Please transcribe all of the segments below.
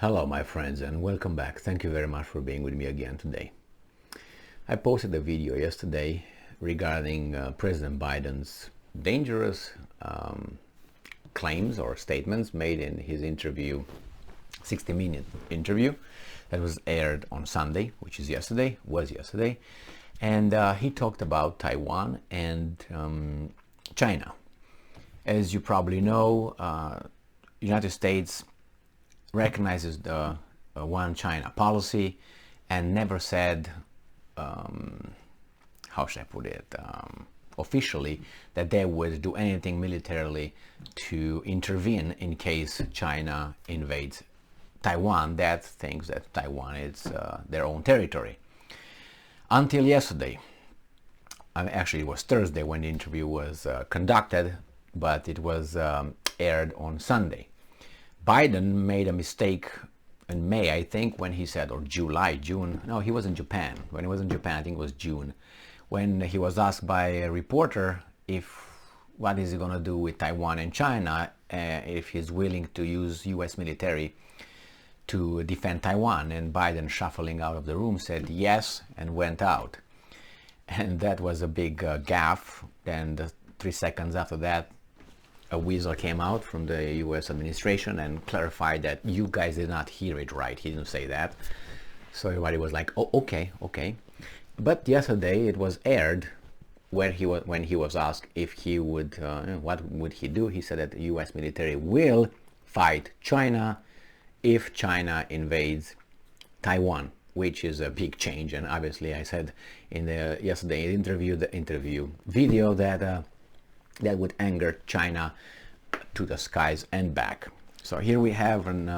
Hello my friends and welcome back. Thank you very much for being with me again today. I posted a video yesterday regarding President Biden's dangerous claims or statements made in his interview, 60-minute interview that was aired on Sunday, which is yesterday, and he talked about Taiwan and China. As you probably know, United States recognizes the one China policy and never said, how should I put it, officially that they would do anything militarily to intervene in case China invades Taiwan. That thinks that Taiwan is their own territory. Until yesterday, actually it was Thursday when the interview was conducted, but it was aired on Sunday. Biden made a mistake in May, I think, when he said, or June. No, he was in Japan. When he was in Japan, I think it was June, when he was asked by a reporter what is he going to do with Taiwan and China, if he's willing to use U.S. military to defend Taiwan. And Biden, shuffling out of the room, said yes and went out. And that was a big gaffe. And 3 seconds after that, a weasel came out from the U.S. administration and clarified that you guys did not hear it right. He didn't say that. So everybody was like, oh, okay. But yesterday it was aired where when he was asked if he would, what would he do? He said that the U.S. military will fight China if China invades Taiwan, which is a big change. And obviously I said in the yesterday interview video that that would anger China to the skies and back. So here we have an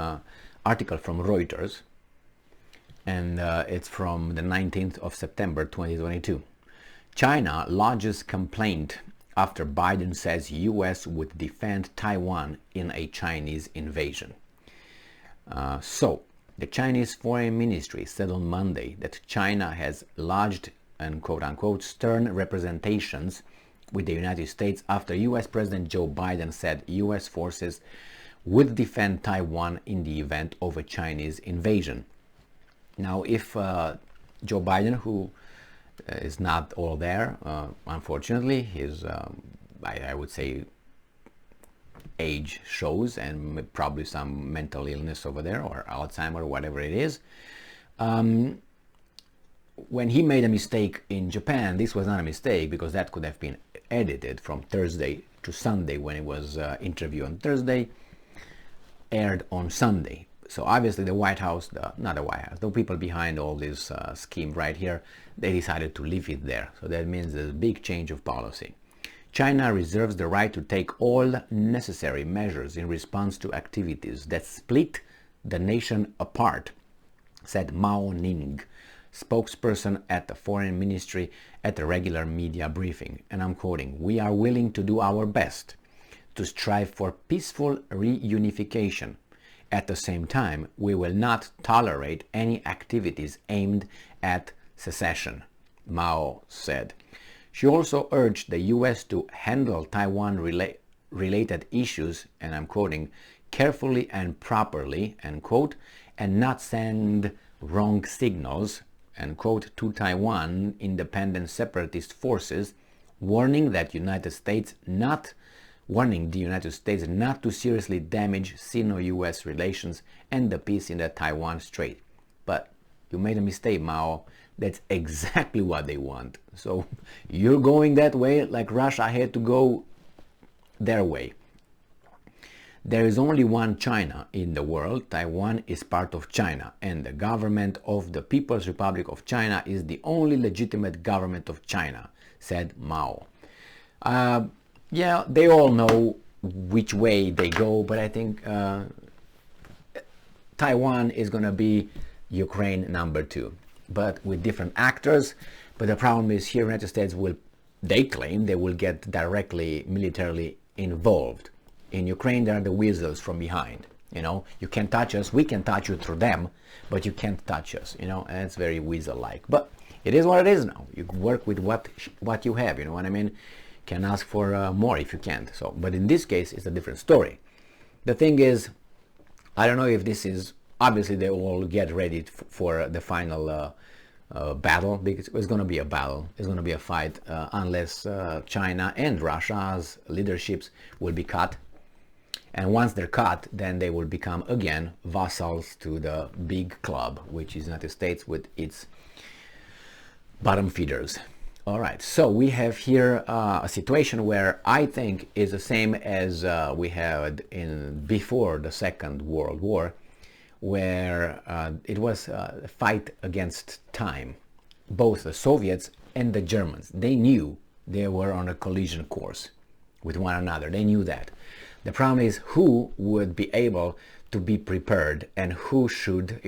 article from Reuters, and it's from the 19th of September 2022. China lodges complaint after Biden says U.S. would defend Taiwan in a Chinese invasion. So the Chinese Foreign Ministry said on Monday that China has lodged and quote-unquote stern representations with the United States after U.S. President Joe Biden said U.S. forces would defend Taiwan in the event of a Chinese invasion. Now, if Joe Biden, who is not all there, unfortunately, his, I would say, age shows, and probably some mental illness over there, or Alzheimer, or whatever it is. When he made a mistake in Japan, this was not a mistake, because that could have been edited from Thursday to Sunday. When it was interviewed on Thursday, aired on Sunday. So obviously the White House, not the White House, the people behind all this scheme right here, they decided to leave it there. So that means there's a big change of policy. China reserves the right to take all necessary measures in response to activities that split the nation apart, said Mao Ning, spokesperson at the Foreign Ministry at a regular media briefing. And I'm quoting, "We are willing to do our best to strive for peaceful reunification. At the same time, we will not tolerate any activities aimed at secession," Mao said. She also urged the U.S. to handle Taiwan-related issues, and I'm quoting, "carefully and properly," end quote, "and not send wrong signals," end quote, to Taiwan independent separatist forces, warning the United States not to seriously damage Sino-U.S. relations and the peace in the Taiwan Strait. But you made a mistake, Mao. That's exactly what they want. So you're going that way, like Russia had to go their way. There is only one China in the world. Taiwan is part of China, and the government of the People's Republic of China is the only legitimate government of China, said Mao. Yeah, they all know which way they go, but I think Taiwan is going to be Ukraine number 2, but with different actors. But the problem is here, United States they claim they will get directly militarily involved. In Ukraine, there are the weasels from behind. You know, you can't touch us. We can touch you through them, but you can't touch us. You know, and it's very weasel-like. But it is what it is now. You work with what you have. You know what I mean? Can ask for more if you can't. So, but in this case, it's a different story. The thing is, I don't know if this is obviously they all get ready for the final battle, because it's going to be a battle, it's going to be a fight, unless China and Russia's leaderships will be cut. And once they're cut, then they will become again vassals to the big club, which is United States with its bottom feeders. All right, so we have here a situation where I think is the same as we had before the Second World War, where it was a fight against time. Both the Soviets and the Germans, they knew they were on a collision course with one another. They knew that. The problem is who would be able to be prepared and who should,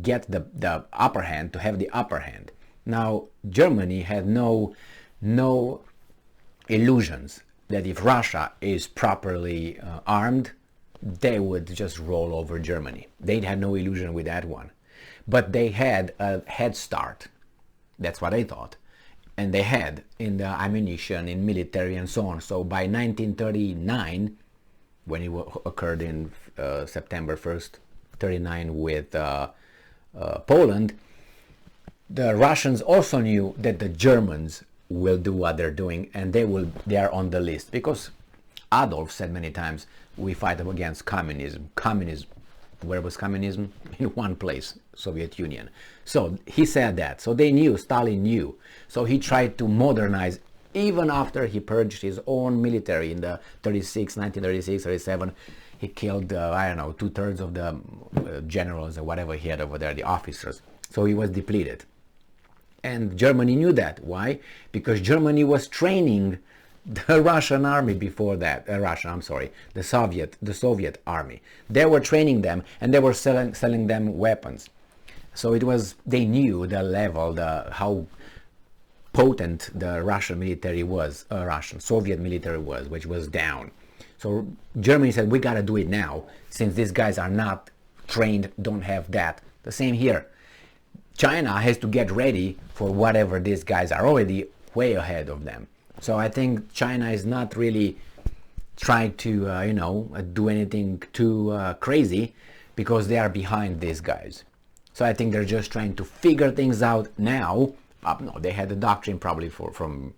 get the upper hand, to have the upper hand. Now, Germany had no illusions that if Russia is properly armed, they would just roll over Germany. They had no illusion with that one. But they had a head start. That's what they thought. And they had in the ammunition, in military and so on. So by 1939, when it occurred in September 1st, 39 with Poland, the Russians also knew that the Germans will do what they're doing, and they are on the list, because Adolf said many times, we fight against communism. Where was communism? In one place, Soviet Union. So he said that. So they knew, Stalin knew. So he tried to modernize, even after he purged his own military in the 1936, 37. He killed, I don't know, 2/3 of the generals or whatever he had over there, the officers. So he was depleted. And Germany knew that. Why? Because Germany was training the Russian army before that. The Soviet army. They were training them, and they were selling them weapons. So they knew the level, how potent the Russian military was, Soviet military was, which was down. So Germany said, we got to do it now, since these guys are not trained, don't have that. The same here. China has to get ready for whatever these guys are already way ahead of them. So I think China is not really trying to, do anything too crazy, because they are behind these guys. So I think they're just trying to figure things out now. No, they had the doctrine probably from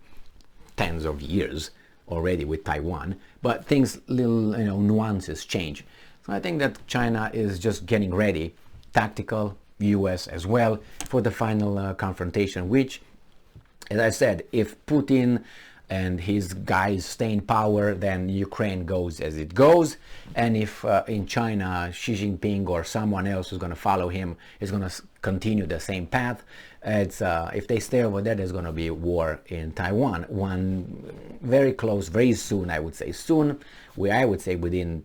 tens of years already with Taiwan, but things, little nuances change. So I think that China is just getting ready, tactical, US as well, for the final confrontation, which, as I said, if Putin and his guys stay in power, then Ukraine goes as it goes. And if in China, Xi Jinping or someone else who's going to follow him is going to continue the same path, if they stay over there, there's going to be war in Taiwan. One very close, very soon, I would say. Soon, I would say within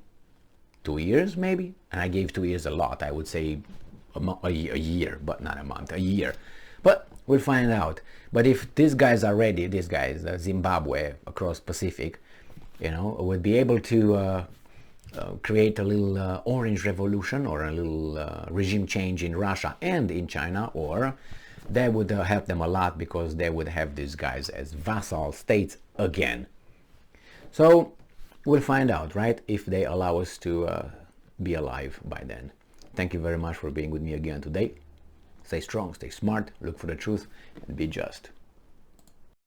2 years, maybe. And I gave 2 years a lot. I would say a year, but not a month, a year. But we'll find out. But if these guys are ready, these guys, Zimbabwe across Pacific, would be able to create a little orange revolution or a little regime change in Russia and in China, or that would help them a lot, because they would have these guys as vassal states again. So we'll find out, right, if they allow us to be alive by then. Thank you very much for being with me again today. Stay strong, stay smart, look for the truth, and be just.